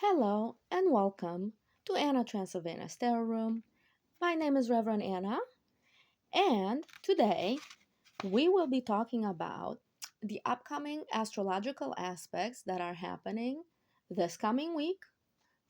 Hello and welcome to Anna Transylvania's Tarot Room. My name is Reverend Anna, and today we will be talking about the upcoming astrological aspects that are happening this coming week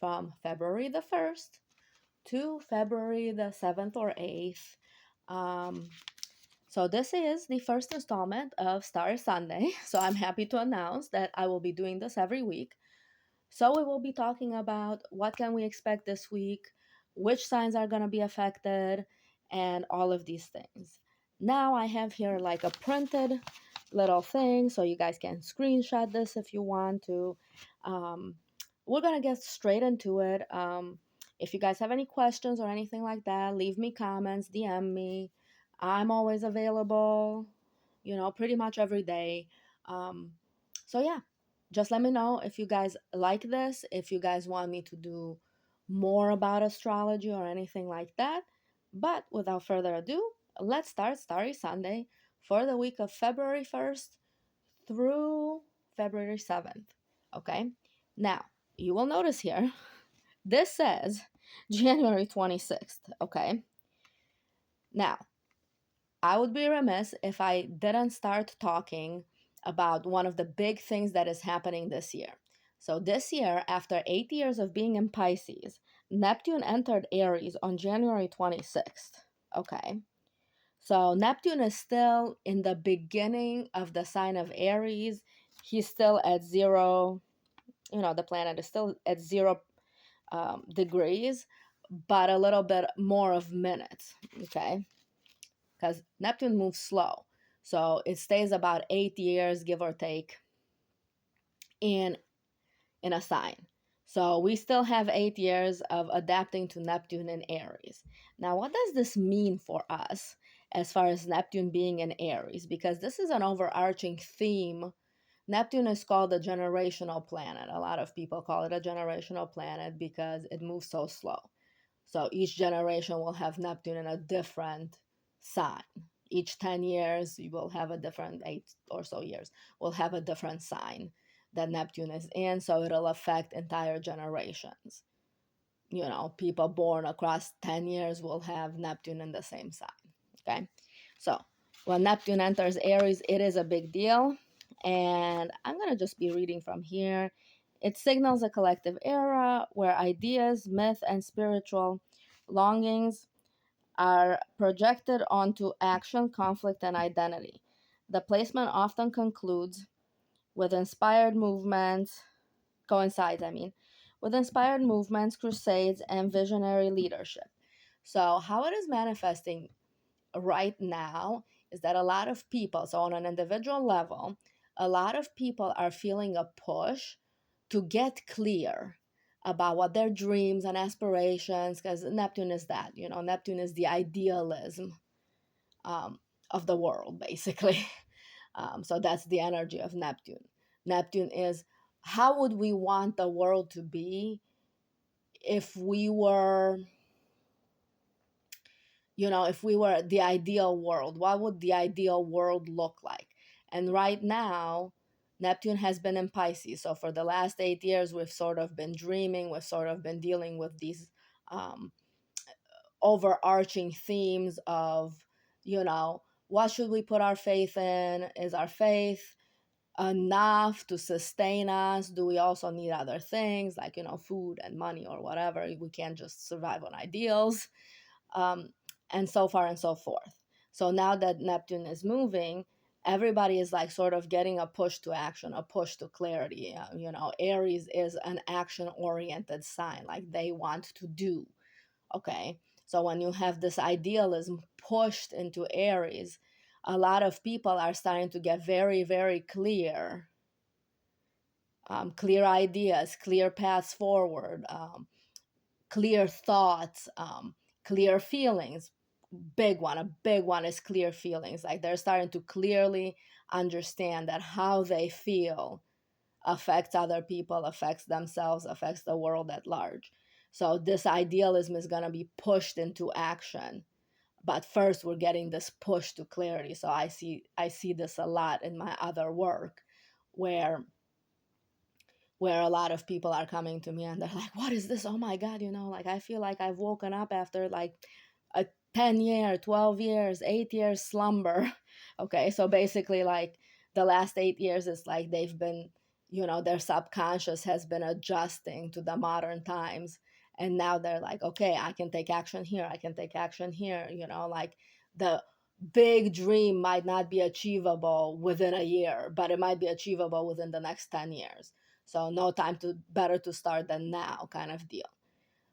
from February the 1st to February the 7th or 8th. So this is the first installment of Starry Sunday, so I'm happy to announce that I will be doing this every week. So we will be talking about what can we expect this week, which signs are going to be affected, and all of these things. Now I have here like a printed little thing, so you guys can screenshot this if you want to. We're going to get straight into it. If you guys have any questions or anything like that, leave me comments, DM me. I'm always available, pretty much every day. So yeah, just let me know if you guys like this, if you guys want me to do more about astrology or anything like that. But without further ado, let's start Starry Sunday for the week of February 1st through February 7th. Okay? Now, you will notice here, this says January 26th. Okay? Now, I would be remiss if I didn't start talking about one of the big things that is happening this year. So, this year, after 8 years of being in Pisces, Neptune entered Aries on January 26th. Okay. So, Neptune is still in the beginning of the sign of Aries. He's still at zero, the planet is still at 0 degrees, but a little bit more of minutes. Okay, because Neptune moves slow. So it stays about 8 years, give or take, in a sign. So we still have 8 years of adapting to Neptune in Aries. Now, what does this mean for us as far as Neptune being in Aries? Because this is an overarching theme. Neptune is called a generational planet. A lot of people call it a generational planet because it moves so slow. So each generation will have Neptune in a different sign. Each 10 years, you will have a different 8 or so years, will have a different sign that Neptune is in. So it'll affect entire generations. People born across 10 years will have Neptune in the same sign. Okay. So when Neptune enters Aries, it is a big deal. And I'm going to just be reading from here. It signals a collective era where ideas, myth, and spiritual longings are projected onto action, conflict, and identity. The placement often concludes with inspired movements, coincides, I mean, with inspired movements, crusades, and visionary leadership. So, how it is manifesting right now is that a lot of people, so on an individual level, a lot of people are feeling a push to get clear about what their dreams and aspirations, because Neptune is that, Neptune is the idealism of the world, basically. So that's the energy of Neptune. Neptune is how would we want the world to be if we were if we were the ideal world? What would the ideal world look like? And right now, Neptune has been in Pisces. So for the last 8 years, we've sort of been dreaming, we've sort of been dealing with these um, overarching themes of, what should we put our faith in? Is our faith enough to sustain us? Do we also need other things like, food and money or whatever? We can't just survive on ideals. And so far and so forth. So now that Neptune is moving, everybody is like sort of getting a push to action, a push to clarity. Aries is an action oriented sign, like they want to do. Okay. So when you have this idealism pushed into Aries, a lot of people are starting to get very, very clear, clear ideas, clear paths forward, clear thoughts, clear feelings. A big one is clear feelings. Like they're starting to clearly understand that how they feel affects other people, affects themselves, affects the world at large. So this idealism is going to be pushed into action. But first we're getting this push to clarity. So I see this a lot in my other work where where a lot of people are coming to me and they're like, what is this? Oh my God, like I feel like I've woken up after like a 10-year, 12 years, 8 years slumber. Okay, so basically like the last 8 years is like they've been, their subconscious has been adjusting to the modern times. And now they're like, okay, I can take action here. I can take action here. Like the big dream might not be achievable within a year, but it might be achievable within the next 10 years. So no time to better to start than now kind of deal.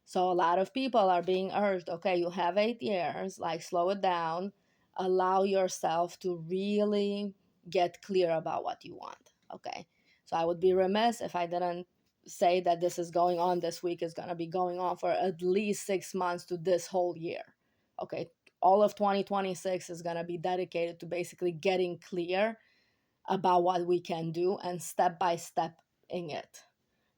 So a lot of people are being urged, okay, you have 8 years, like slow it down, allow yourself to really get clear about what you want. Okay. So I would be remiss if I didn't say that this is going on this week, is going to be going on for at least 6 months to this whole year. Okay. All of 2026 is going to be dedicated to basically getting clear about what we can do and step by step in it.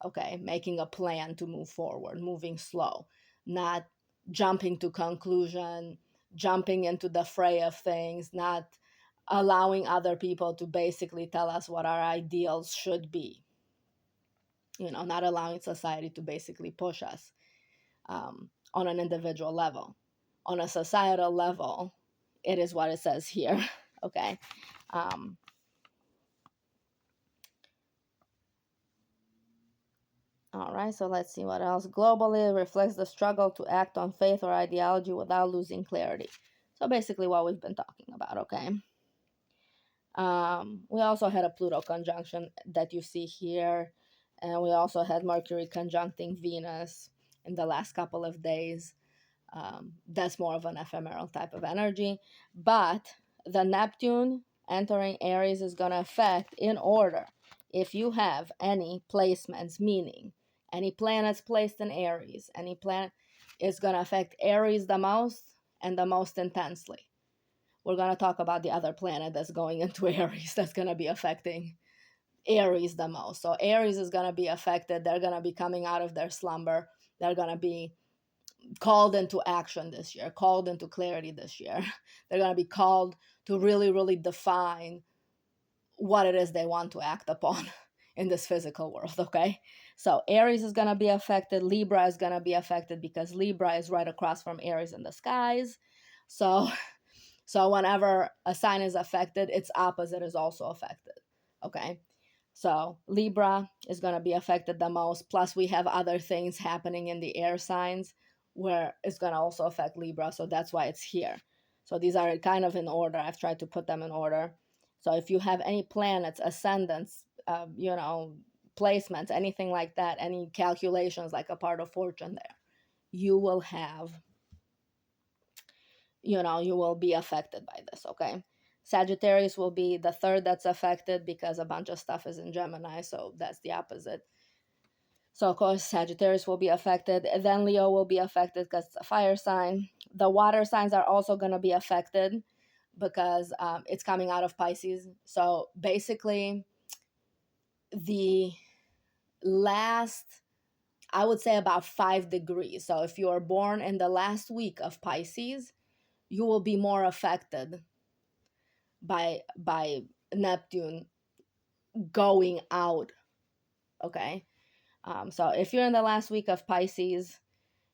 Okay, making a plan to move forward, moving slow, not jumping to conclusion, jumping into the fray of things, not allowing other people to basically tell us what our ideals should be. Not allowing society to basically push us on an individual level. On a societal level, it is what it says here. Okay. All right, so let's see what else. Globally, it reflects the struggle to act on faith or ideology without losing clarity. So basically what we've been talking about, okay? We also had a Pluto conjunction that you see here. And we also had Mercury conjuncting Venus in the last couple of days. That's more of an ephemeral type of energy. But the Neptune entering Aries is going to affect in order. If you have any placements, meaning any planets placed in Aries, any planet is going to affect Aries the most and the most intensely. We're going to talk about the other planet that's going into Aries that's going to be affecting Aries the most. So Aries is going to be affected. They're going to be coming out of their slumber. They're going to be called into action this year, called into clarity this year. They're going to be called to really, really define what it is they want to act upon in this physical world, okay? So Aries is going to be affected. Libra is going to be affected because Libra is right across from Aries in the skies. So whenever a sign is affected, its opposite is also affected, okay? So Libra is going to be affected the most. Plus, we have other things happening in the air signs where it's going to also affect Libra. So that's why it's here. So these are kind of in order. I've tried to put them in order. So if you have any planets, ascendants, placements, anything like that, any calculations like a part of fortune there, you will have, you will be affected by this, okay? Sagittarius will be the third that's affected because a bunch of stuff is in Gemini, so that's the opposite. So, of course, Sagittarius will be affected. Then Leo will be affected because it's a fire sign. The water signs are also going to be affected because it's coming out of Pisces. So, basically, the last, I would say about 5 degrees. So, if you are born in the last week of Pisces, you will be more affected by Neptune going out, okay? So if you're in the last week of Pisces,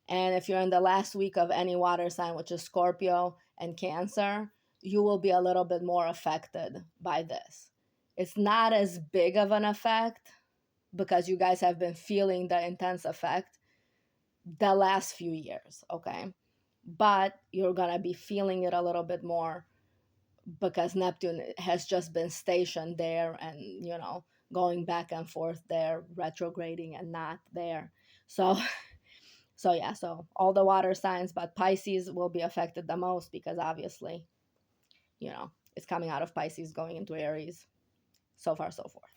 and if you're in the last week of any water sign, which is Scorpio and Cancer, you will be a little bit more affected by this. It's not as big of an effect because you guys have been feeling the intense effect the last few years, okay? But you're gonna be feeling it a little bit more because Neptune has just been stationed there and, going back and forth there, retrograding and not there. So, so all the water signs, but Pisces will be affected the most because obviously, it's coming out of Pisces, going into Aries, so far, so forth.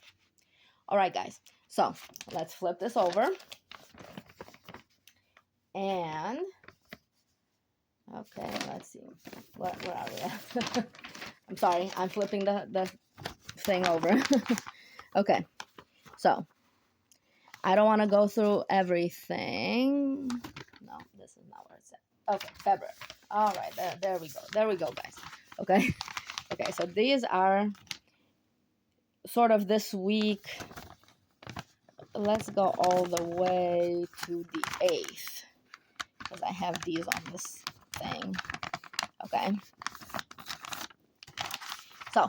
All right, guys. So let's flip this over. And, okay, let's see. Where are we at? I'm sorry, I'm flipping the thing over. Okay, so I don't want to go through everything. No, this is not where it's at. Okay, February. All right, there we go. There we go, guys. Okay, okay. So these are sort of this week let's go all the way to the 8th, because I have these on this thing. Okay. So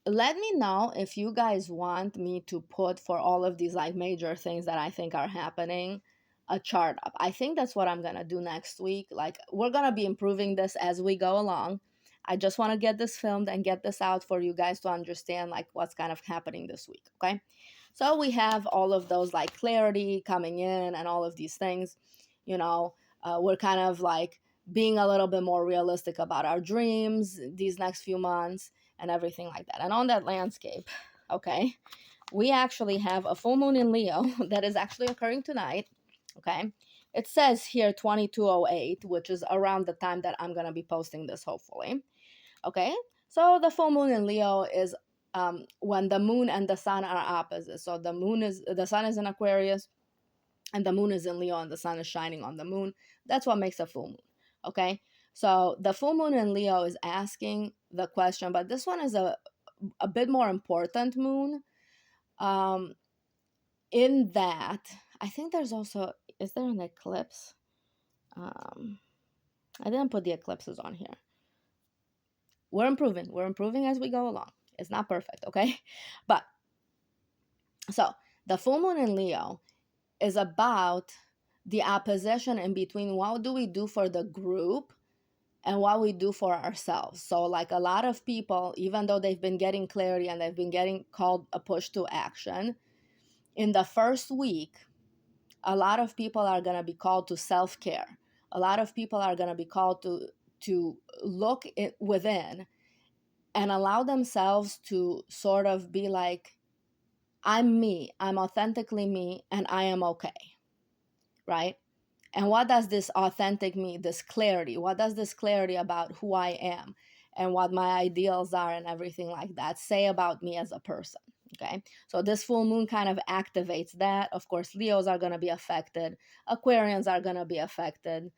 let me know if you guys want me to put for all of these like major things that I think are happening a chart up. I think that's what I'm gonna do next week. Like, we're gonna be improving this as we go along. I just want to get this filmed and get this out for you guys to understand like what's kind of happening this week. Okay. So we have all of those like clarity coming in and all of these things. You know, we're kind of like being a little bit more realistic about our dreams these next few months and everything like that. And on that landscape, okay, we actually have a full moon in Leo that is actually occurring tonight. Okay. It says here 2208, which is around the time that I'm going to be posting this, hopefully. Okay. So the full moon in Leo is when the moon and the sun are opposite. So the sun is in Aquarius and the moon is in Leo and the sun is shining on the moon. That's what makes a full moon. Okay. So the full moon in Leo is asking the question, but this one is a bit more important moon. In that, I think there's also, is there an eclipse? I didn't put the eclipses on here. We're improving as we go along. It's not perfect, okay? But so the full moon in Leo is about the opposition in between what do we do for the group and what we do for ourselves. So like a lot of people, even though they've been getting clarity and they've been getting called a push to action, in the first week, a lot of people are going to be called to self-care. A lot of people are going to be called to look within and allow themselves to sort of be like, I'm me, I'm authentically me, and I am okay, right? And what does this authentic me, this clarity, what does this clarity about who I am and what my ideals are and everything like that say about me as a person? Okay, so this full moon kind of activates that. Of course, Leos are going to be affected, Aquarians are going to be affected.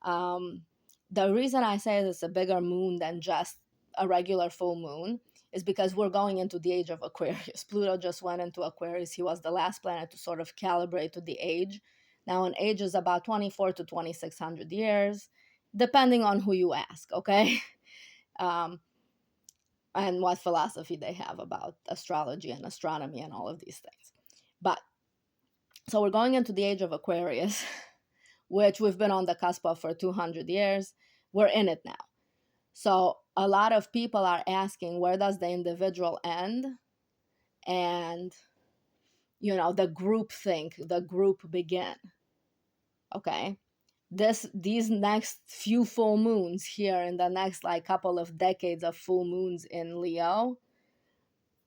The reason I say it's a bigger moon than just a regular full moon is because we're going into the age of Aquarius. Pluto just went into Aquarius. He was the last planet to sort of calibrate to the age. Now, an age is about 24 to 2600 years, depending on who you ask, okay? And what philosophy they have about astrology and astronomy and all of these things. But so we're going into the age of Aquarius, which we've been on the cusp of for 200 years. We're in it now. So a lot of people are asking, where does the individual end? And, the group begin. Okay. These next few full moons here in the next like couple of decades of full moons in Leo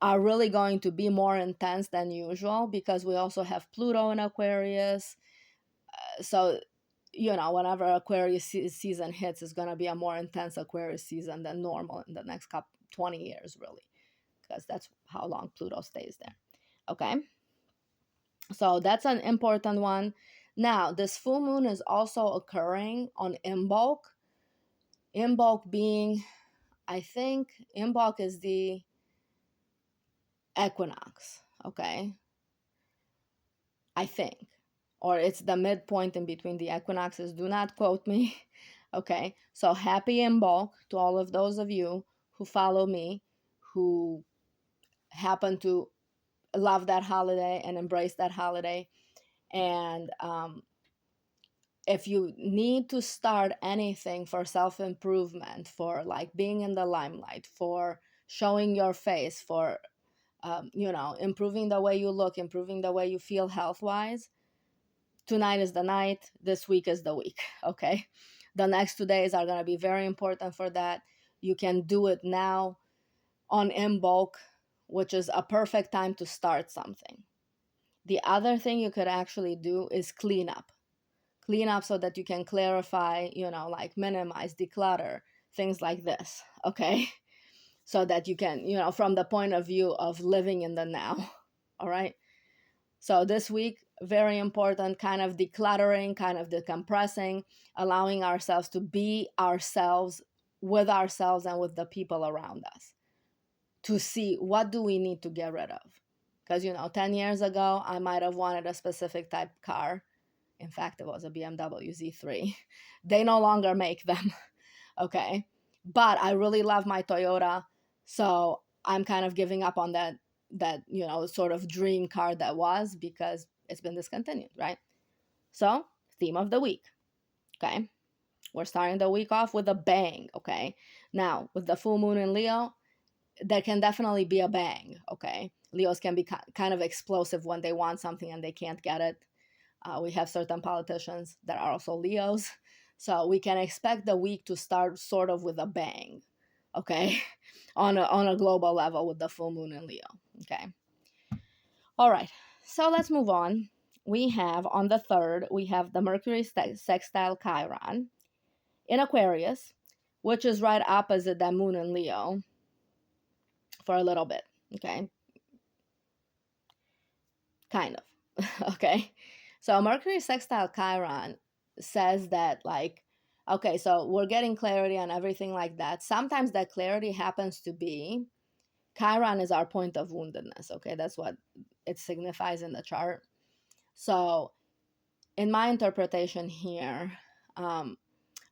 are really going to be more intense than usual because we also have Pluto in Aquarius. So, whenever Aquarius season hits, it's going to be a more intense Aquarius season than normal in the next 20 years, really, because that's how long Pluto stays there. Okay. So that's an important one. Now, this full moon is also occurring on Imbolc. Imbolc being, I think, Imbolc is the equinox, okay? I think. Or it's the midpoint in between the equinoxes. Do not quote me, okay? So happy Imbolc to all of those of you who follow me, who happen to love that holiday and embrace that holiday. And if you need to start anything for self-improvement, for like being in the limelight, for showing your face, for improving the way you look, improving the way you feel health-wise, tonight is the night, this week is the week. Okay, the next 2 days are going to be very important for that. You can do it now on Imbolc, which is a perfect time to start something. The other thing you could actually do is clean up so that you can clarify, like minimize, declutter, things like this, okay? So that you can, from the point of view of living in the now, all right? So this week, very important, kind of decluttering, kind of decompressing, allowing ourselves to be ourselves with ourselves and with the people around us. to see what do we need to get rid of. Because, 10 years ago, I might have wanted a specific type car. In fact, it was a BMW Z3. They no longer make them. Okay. But I really love my Toyota. So I'm kind of giving up on that sort of dream car that was, because it's been discontinued, right? So, theme of the week. Okay. We're starting the week off with a bang. Okay. Now, with the full moon in Leo, there can definitely be a bang. Okay. Leos can be kind of explosive when they want something and they can't get it. We have certain politicians that are also Leos. So we can expect the week to start sort of with a bang, okay, on a global level with the full moon in Leo, okay. All right, so let's move on. We have on the 3rd, we have the Mercury sextile Chiron in Aquarius, which is right opposite the moon in Leo for a little bit, okay, kind of, okay. So Mercury sextile Chiron says that, like, okay, so we're getting clarity on everything like that. Sometimes that clarity happens to be Chiron is our point of woundedness. Okay, that's what it signifies in the chart. So in my interpretation here,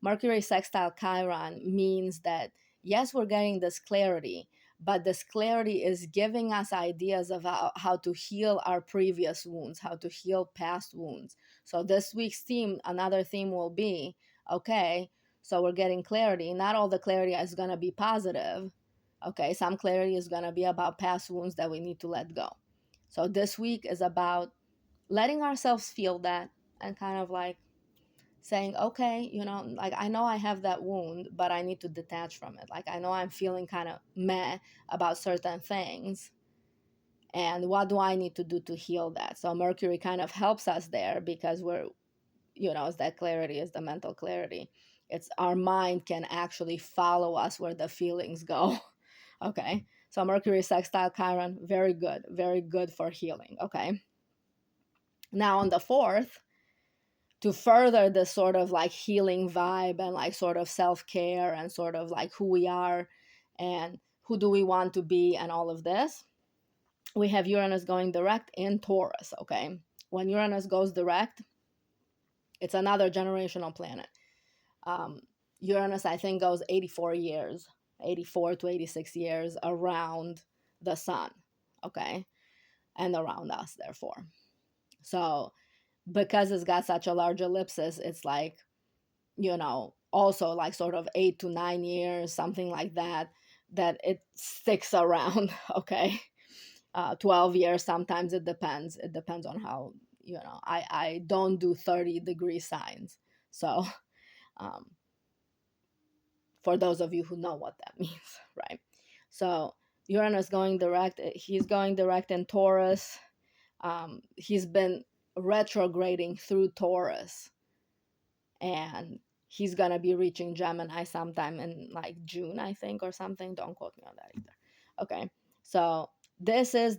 Mercury sextile Chiron means that, yes, we're getting this clarity, but this clarity is giving us ideas of how to heal our previous wounds, how to heal past wounds. So this week's theme, another theme will be, okay, so we're getting clarity. Not all the clarity is going to be positive. Okay, some clarity is going to be about past wounds that we need to let go. So this week is about letting ourselves feel that and kind of like saying, okay, like, I know I have that wound, but I need to detach from it. Like, I know I'm feeling kind of meh about certain things, and what do I need to do to heal that? So Mercury kind of helps us there, because we're, it's that clarity, is the mental clarity. It's our mind can actually follow us where the feelings go. Okay, so Mercury sextile Chiron, very good for healing. Okay, now on the 4th, to further this sort of like healing vibe and like sort of self-care and sort of like who we are and who do we want to be and all of this, we have Uranus going direct in Taurus. Okay, when Uranus goes direct, it's another generational planet. Uranus, I think, goes 84 to 86 years around the sun. Okay, and around us, therefore. So because it's got such a large ellipsis, it's like, also like sort of 8 to 9 years, something like that, that it sticks around. Okay, 12 years sometimes. It depends on how, I don't do 30-degree signs. So um, for those of you who know what that means, right? So Uranus going direct, he's going direct in Taurus. He's been retrograding through Taurus, and he's gonna be reaching Gemini sometime in like June, I think, or something. Don't quote me on that either. Okay, so this is